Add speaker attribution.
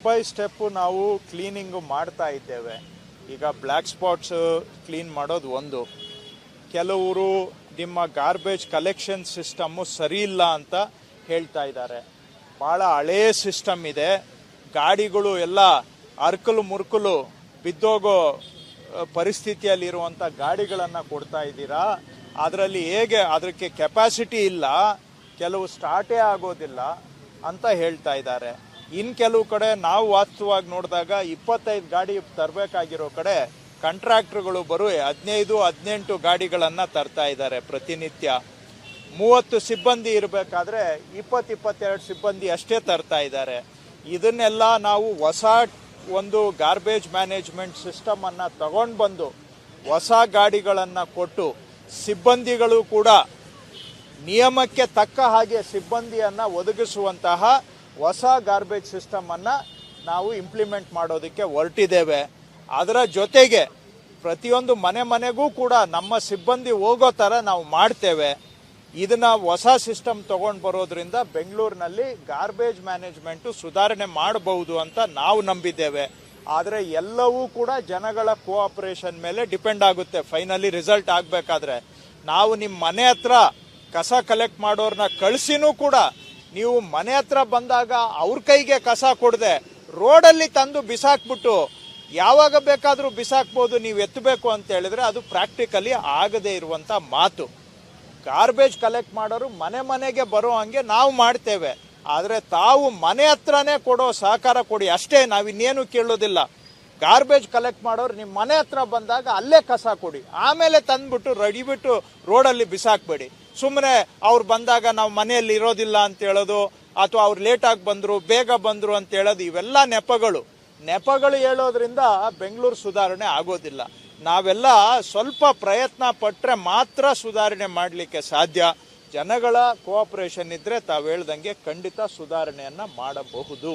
Speaker 1: By step ನಾವು cleaning ಮಾಡ್ತಾ ಇದ್ದೇವೆ. ಈಗ ಬ್ಲ್ಯಾಕ್ ಸ್ಪಾಟ್ಸ್ ಕ್ಲೀನ್ ಮಾಡೋದು ಒಂದು. ಕೆಲವರು ನಿಮ್ಮ ಗಾರ್ಬೇಜ್ ಕಲೆಕ್ಷನ್ ಸಿಸ್ಟಮ್ಮು ಸರಿ ಇಲ್ಲ ಅಂತ ಹೇಳ್ತಾ ಇದ್ದಾರೆ. ಭಾಳ ಹಳೇ ಸಿಸ್ಟಮ್ ಇದೆ. ಗಾಡಿಗಳು ಎಲ್ಲ ಅರ್ಕಲು ಮುರ್ಕಲು ಬಿದ್ದೋಗೋ ಪರಿಸ್ಥಿತಿಯಲ್ಲಿರುವಂಥ ಗಾಡಿಗಳನ್ನು ಕೊಡ್ತಾ ಇದ್ದೀರಾ. ಅದರಲ್ಲಿ ಹೇಗೆ ಅದಕ್ಕೆ ಕೆಪಾಸಿಟಿ ಇಲ್ಲ, ಕೆಲವು ಸ್ಟಾರ್ಟೇ ಆಗೋದಿಲ್ಲ ಅಂತ ಹೇಳ್ತಾ ಇದ್ದಾರೆ. ಇನ್ನು ಕೆಲವು ಕಡೆ ನಾವು ವಾಸ್ತವವಾಗಿ ನೋಡಿದಾಗ 25 ಗಾಡಿ ತರಬೇಕಾಗಿರೋ ಕಡೆ ಕಾಂಟ್ರಾಕ್ಟರ್ಗಳು 15-18 ಗಾಡಿಗಳನ್ನು ತರ್ತಾ ಇದ್ದಾರೆ ಪ್ರತಿನಿತ್ಯ. 30 ಸಿಬ್ಬಂದಿ ಇರಬೇಕಾದ್ರೆ 20-22 ಸಿಬ್ಬಂದಿ ಅಷ್ಟೇ ತರ್ತಾ ಇದ್ದಾರೆ. ಇದನ್ನೆಲ್ಲ ನಾವು ಹೊಸ ಒಂದು ಗಾರ್ಬೇಜ್ ಮ್ಯಾನೇಜ್ಮೆಂಟ್ ಸಿಸ್ಟಮನ್ನು ತಗೊಂಡು ಬಂದು ಹೊಸ ಗಾಡಿಗಳನ್ನು ಕೊಟ್ಟು ಸಿಬ್ಬಂದಿಗಳು ಕೂಡ ನಿಯಮಕ್ಕೆ ತಕ್ಕ ಹಾಗೆ ಸಿಬ್ಬಂದಿಯನ್ನು ಒದಗಿಸುವಂತಹ ಹೊಸ ಗಾರ್ಬೇಜ್ ಸಿಸ್ಟಮನ್ನು ನಾವು ಇಂಪ್ಲಿಮೆಂಟ್ ಮಾಡೋದಕ್ಕೆ ಹೊರಟಿದ್ದೇವೆ. ಅದರ ಜೊತೆಗೆ ಪ್ರತಿಯೊಂದು ಮನೆಗೂ ಕೂಡ ನಮ್ಮ ಸಿಬ್ಬಂದಿ ಹೋಗೋ ಥರ ನಾವು ಮಾಡ್ತೇವೆ. ಇದನ್ನು ಹೊಸ ಸಿಸ್ಟಮ್ ತೊಗೊಂಡು ಬರೋದ್ರಿಂದ ಬೆಂಗಳೂರಿನಲ್ಲಿ ಗಾರ್ಬೇಜ್ ಮ್ಯಾನೇಜ್ಮೆಂಟು ಸುಧಾರಣೆ ಮಾಡಬಹುದು ಅಂತ ನಾವು ನಂಬಿದ್ದೇವೆ. ಆದರೆ ಎಲ್ಲವೂ ಕೂಡ ಜನಗಳ ಕೋಆಪರೇಷನ್ ಮೇಲೆ ಡಿಪೆಂಡ್ ಆಗುತ್ತೆ. ಫೈನಲಿ ರಿಸಲ್ಟ್ ಆಗಬೇಕಾದ್ರೆ ನಾವು ನಿಮ್ಮ ಮನೆ ಹತ್ರ ಕಸ ಕಲೆಕ್ಟ್ ಮಾಡೋರನ್ನ ಕಳಿಸಿನೂ ಕೂಡ ನೀವು ಮನೆ ಹತ್ರ ಬಂದಾಗ ಅವ್ರ ಕೈಗೆ ಕಸ ಕೊಡದೆ ರೋಡಲ್ಲಿ ತಂದು ಬಿಸಾಕ್ಬಿಟ್ಟು ಯಾವಾಗ ಬೇಕಾದರೂ ಬಿಸಾಕ್ಬೋದು, ನೀವು ಎತ್ತಬೇಕು ಅಂತ ಹೇಳಿದ್ರೆ ಅದು ಪ್ರಾಕ್ಟಿಕಲಿ ಆಗದೇ ಇರುವಂಥ ಮಾತು. ಗಾರ್ಬೇಜ್ ಕಲೆಕ್ಟ್ ಮಾಡೋರು ಮನೆಗೆ ಬರೋ ಹಂಗೆ ನಾವು ಮಾಡ್ತೇವೆ. ಆದರೆ ತಾವು ಮನೆ ಹತ್ರನೇ ಕೊಡೋ ಸಹಕಾರ ಕೊಡಿ ಅಷ್ಟೇ, ನಾವಿನ್ನೇನು ಕೇಳೋದಿಲ್ಲ. ಗಾರ್ಬೇಜ್ ಕಲೆಕ್ಟ್ ಮಾಡೋರು ನಿಮ್ಮ ಮನೆ ಹತ್ರ ಬಂದಾಗ ಅಲ್ಲೇ ಕಸ ಕೊಡಿ, ಆಮೇಲೆ ತಂದ್ಬಿಟ್ಟು ರಡಿಬಿಟ್ಟು ರೋಡಲ್ಲಿ ಬಿಸಾಕ್ಬೇಡಿ. ಸುಮ್ಮನೆ ಅವ್ರು ಬಂದಾಗ ನಾವು ಮನೆಯಲ್ಲಿ ಇರೋದಿಲ್ಲ ಅಂತ ಹೇಳೋದು, ಅಥವಾ ಅವ್ರು ಲೇಟಾಗಿ ಬಂದರು ಬೇಗ ಬಂದರು ಅಂತ ಹೇಳೋದು, ಇವೆಲ್ಲ ನೆಪಗಳು ಹೇಳೋದ್ರಿಂದ ಬೆಂಗಳೂರು ಸುಧಾರಣೆ ಆಗೋದಿಲ್ಲ. ನಾವೆಲ್ಲ ಸ್ವಲ್ಪ ಪ್ರಯತ್ನ ಪಟ್ಟರೆ ಮಾತ್ರ ಸುಧಾರಣೆ ಮಾಡಲಿಕ್ಕೆ ಸಾಧ್ಯ. ಜನಗಳ ಕೋಆಪರೇಷನ್ ಇದ್ದರೆ ತಾವು ಹೇಳ್ದಂಗೆ ಖಂಡಿತ ಸುಧಾರಣೆಯನ್ನು ಮಾಡಬಹುದು.